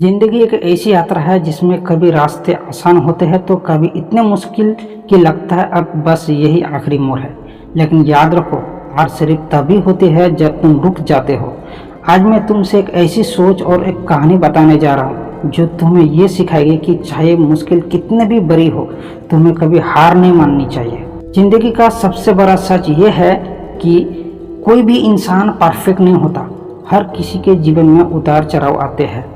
जिंदगी एक ऐसी यात्रा है जिसमें कभी रास्ते आसान होते हैं तो कभी इतने मुश्किल कि लगता है अब बस यही आखिरी मोड़ है। लेकिन याद रखो, हार सिर्फ तभी होती है जब तुम रुक जाते हो। आज मैं तुमसे एक ऐसी सोच और एक कहानी बताने जा रहा हूँ जो तुम्हें ये सिखाएगी कि चाहे मुश्किल कितने भी बड़ी हो, तुम्हें कभी हार नहीं माननी चाहिए। जिंदगी का सबसे बड़ा सच ये है कि कोई भी इंसान परफेक्ट नहीं होता। हर किसी के जीवन में उतार चढ़ाव आते हैं।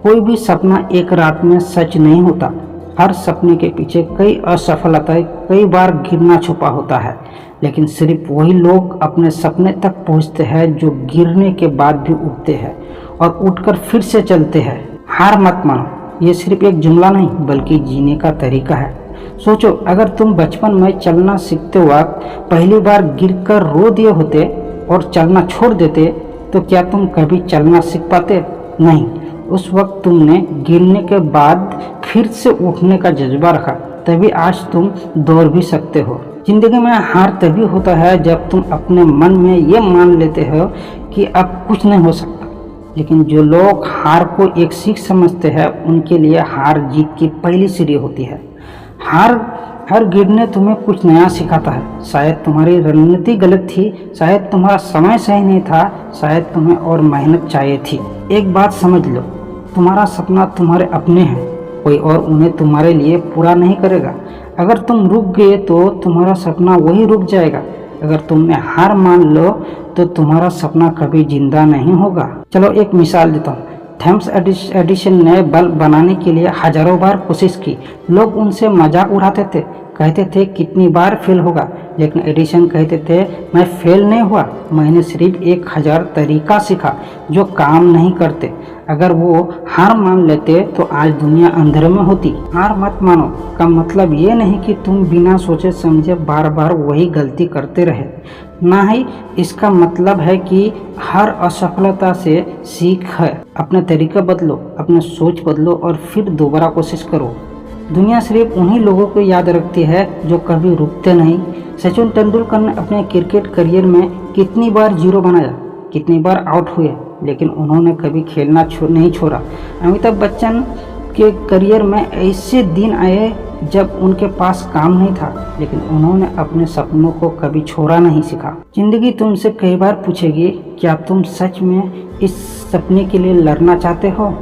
कोई भी सपना एक रात में सच नहीं होता। हर सपने के पीछे कई असफलताएं, कई बार गिरना छुपा होता है। लेकिन सिर्फ वही लोग अपने सपने तक पहुंचते हैं जो गिरने के बाद भी उठते हैं और उठकर फिर से चलते हैं। हार मत मानो, ये सिर्फ एक जुमला नहीं बल्कि जीने का तरीका है। सोचो, अगर तुम बचपन में चलना सीखते वक्त पहली बार गिरकर रो दिए होते और चलना छोड़ देते तो क्या तुम कभी चलना सीख पाते? नहीं। उस वक्त तुमने गिरने के बाद फिर से उठने का जज्बा रखा, तभी आज तुम दौड़ भी सकते हो। जिंदगी में हार तभी होता है जब तुम अपने मन में ये मान लेते हो कि अब कुछ नहीं हो सकता। लेकिन जो लोग हार को एक सीख समझते हैं उनके लिए हार जीत की पहली सीढ़ी होती है। हर गिरने तुम्हें कुछ नया सिखाता है। शायद तुम्हारी रणनीति गलत थी, शायद तुम्हारा समय सही नहीं था, शायद तुम्हें और मेहनत चाहिए थी। एक बात समझ लो, तुम्हारा सपना तुम्हारे अपने हैं, कोई और उन्हें तुम्हारे लिए पूरा नहीं करेगा। अगर तुम रुक गए तो तुम्हारा सपना वही रुक जाएगा। अगर तुमने हार मान लो तो तुम्हारा सपना कभी जिंदा नहीं होगा। चलो एक मिसाल देता हूँ। थॉमस एडिसन ने बल्ब बनाने के लिए हजारों बार कोशिश की। लोग उनसे मजाक उड़ाते थे, कहते थे कितनी बार फेल होगा, लेकिन एडिसन कहते थे मैं फेल नहीं हुआ, मैंने सिर्फ 1000 तरीका सीखा जो काम नहीं करते। अगर वो हार मान लेते तो आज दुनिया अंधेरे में होती। हार मत मानो का मतलब ये नहीं कि तुम बिना सोचे समझे बार बार वही गलती करते रहे। ना ही इसका मतलब है कि हर असफलता से सीख है। अपना तरीका बदलो, अपना सोच बदलो और फिर दोबारा कोशिश करो। दुनिया सिर्फ उन्हीं लोगों को याद रखती है जो कभी रुकते नहीं। सचिन तेंदुलकर ने अपने क्रिकेट करियर में कितनी बार जीरो बनाया, कितनी बार आउट हुए, लेकिन उन्होंने कभी खेलना नहीं छोड़ा। अमिताभ बच्चन के करियर में ऐसे दिन आए जब उनके पास काम नहीं था, लेकिन उन्होंने अपने सपनों को कभी छोड़ा नहीं सीखा। जिंदगी तुमसे कई बार पूछेगी, क्या तुम सच में इस सपने के लिए लड़ना चाहते हो?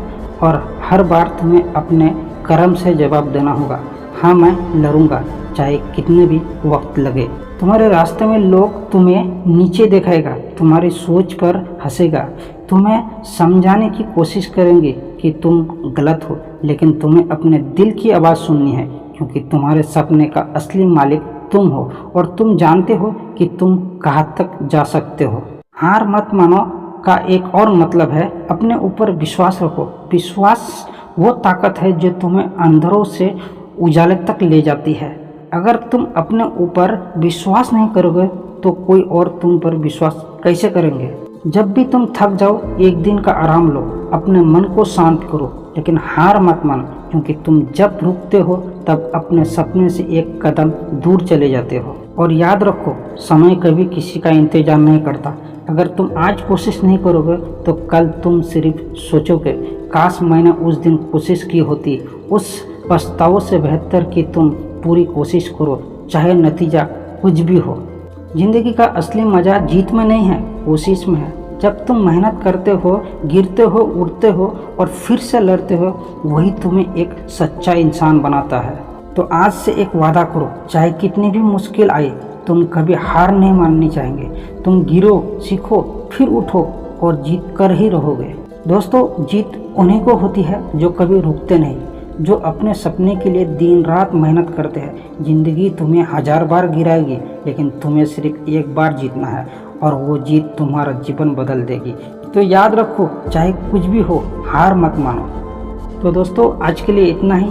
और हर बार तुम्हें अपने कर्म से जवाब देना होगा, हाँ मैं लड़ूंगा, चाहे कितने भी वक्त लगे। तुम्हारे रास्ते में लोग तुम्हें नीचे दिखाएगा, तुम्हारी सोच पर हंसेगा, तुम्हें समझाने की कोशिश करेंगे कि तुम गलत हो, लेकिन तुम्हें अपने दिल की आवाज़ सुननी है, क्योंकि तुम्हारे सपने का असली मालिक तुम हो और तुम जानते हो कि तुम कहाँ तक जा सकते हो। हार मत मानो का एक और मतलब है अपने ऊपर विश्वास रखो। विश्वास वो ताकत है जो तुम्हें अंधेरों से उजाले तक ले जाती है। अगर तुम अपने ऊपर विश्वास नहीं करोगे तो कोई और तुम पर विश्वास कैसे करेंगे? जब भी तुम थक जाओ, एक दिन का आराम लो, अपने मन को शांत करो, लेकिन हार मत मानो, क्योंकि तुम जब रुकते हो तब अपने सपने से एक कदम दूर चले जाते हो। और याद रखो, समय कभी किसी का इंतजार नहीं करता। अगर तुम आज कोशिश नहीं करोगे तो कल तुम सिर्फ सोचोगे, काश मैंने उस दिन कोशिश की होती। उस पछतावे से बेहतर कि तुम पूरी कोशिश करो, चाहे नतीजा कुछ भी हो। जिंदगी का असली मज़ा जीत में नहीं है, कोशिश में है। जब तुम मेहनत करते हो, गिरते हो, उठते हो और फिर से लड़ते हो, वही तुम्हें एक सच्चा इंसान बनाता है। तो आज से एक वादा करो, चाहे कितनी भी मुश्किल आए, तुम कभी हार नहीं माननी चाहेंगे। तुम गिरो, सीखो, फिर उठो और जीत कर ही रहोगे। दोस्तों, जीत उन्हीं को होती है जो कभी रुकते नहीं, जो अपने सपने के लिए दिन रात मेहनत करते हैं। जिंदगी तुम्हें 1000 बार गिराएगी, लेकिन तुम्हें सिर्फ एक बार जीतना है और वो जीत तुम्हारा जीवन बदल देगी। तो याद रखो, चाहे कुछ भी हो, हार मत मानो। तो दोस्तों, आज के लिए इतना ही।